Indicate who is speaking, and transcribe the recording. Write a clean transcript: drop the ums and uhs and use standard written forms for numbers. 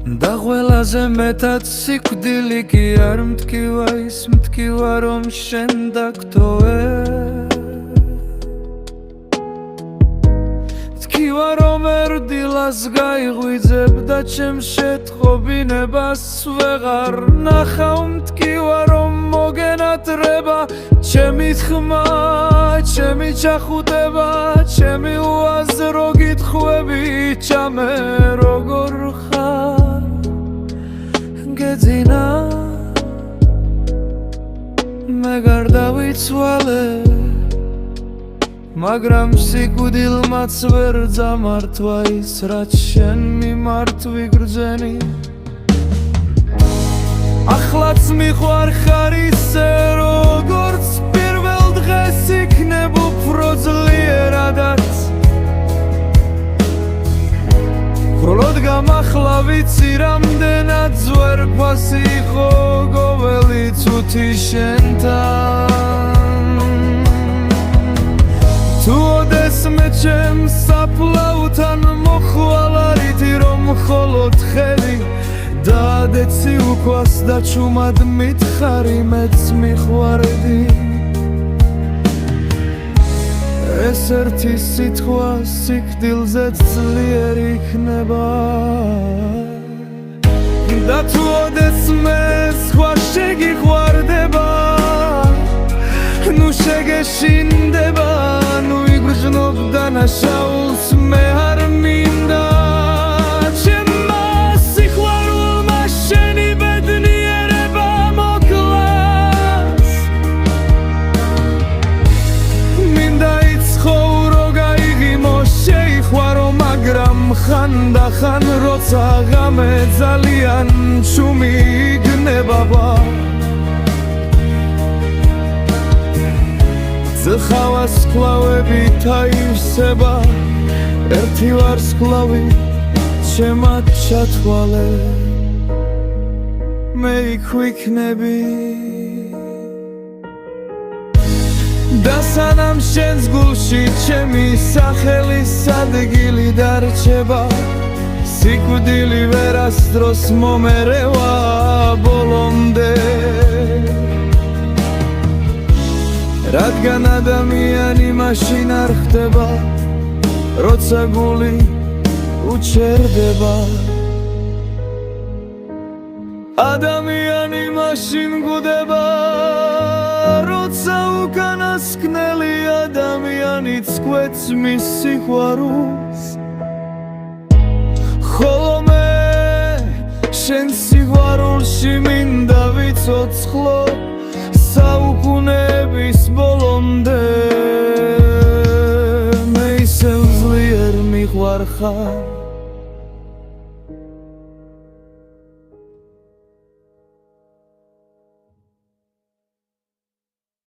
Speaker 1: და ყველაზე მეტად სიკვდილი კი არ მტკივა ის მტკივა რომ შენ დაგტოვე მტკივა რომ ერდილას გაიღვიძებ და ჩემს შეთხოვინებას ვეღარ ნახავ მტკივა რომ მოგენატრება ჩემი ხმა ჩემი ჩახუტება ჩემი უაზრო გითხვები ჩამე როგორ ხარ გეძინა მე გარდავიცვალე მაგრამ სიკვდილმაც ვერ ძამართვა ის რაც შენ მიმართ ვიგრძენი ახლაც მიყვარხარ ისე როგორც პირველ დღეს იქნებ უფრო ძლიერადაც ბროლოდ გამახლა ვიცი რამდენად ვერ ქვასი იყო ყოველი წუთი შენთან თუ ოდესმე ჩემს საფლავთან მოხვალ არითი რომ მხოლოდ ხელი დადეცი უქვას და ჩუმად მითხარი მეც მიხვარდი ეს ერთი სიტყვა სიკვდილზეც ძლიერი იქნება და თუ ოდესმე სხვა შეგიყვარდება ნუ შეგეშინდება ნუ იგრძნობ დანაშაულს მე არ მინდა ხანდახან როცა ღამე ძალიან ჩუმი იქნება ძხავას კლავებით აივსება ერთი ვარსკვლავი ჩემად ჩათვალე მე იქ ვიქნები და სანამ შენს გულში ჩემი სახელის ადგილი დარჩება სიკვდილი ვერასდროს მომერევა ბოლომდე რადგან ადამიანი მაშინ არ ხდება როცა გული უჩერდება ადამიანი მაშინ გუდება როცა უკანასკნელი ადამიანიც კვეთს მის სიყვარულს ხოლო მე შენ სიყვარულში მინდა ვიცოცხლო საუკუნეების ბოლომდე მე ისევ ძლიერ მიყვარხარ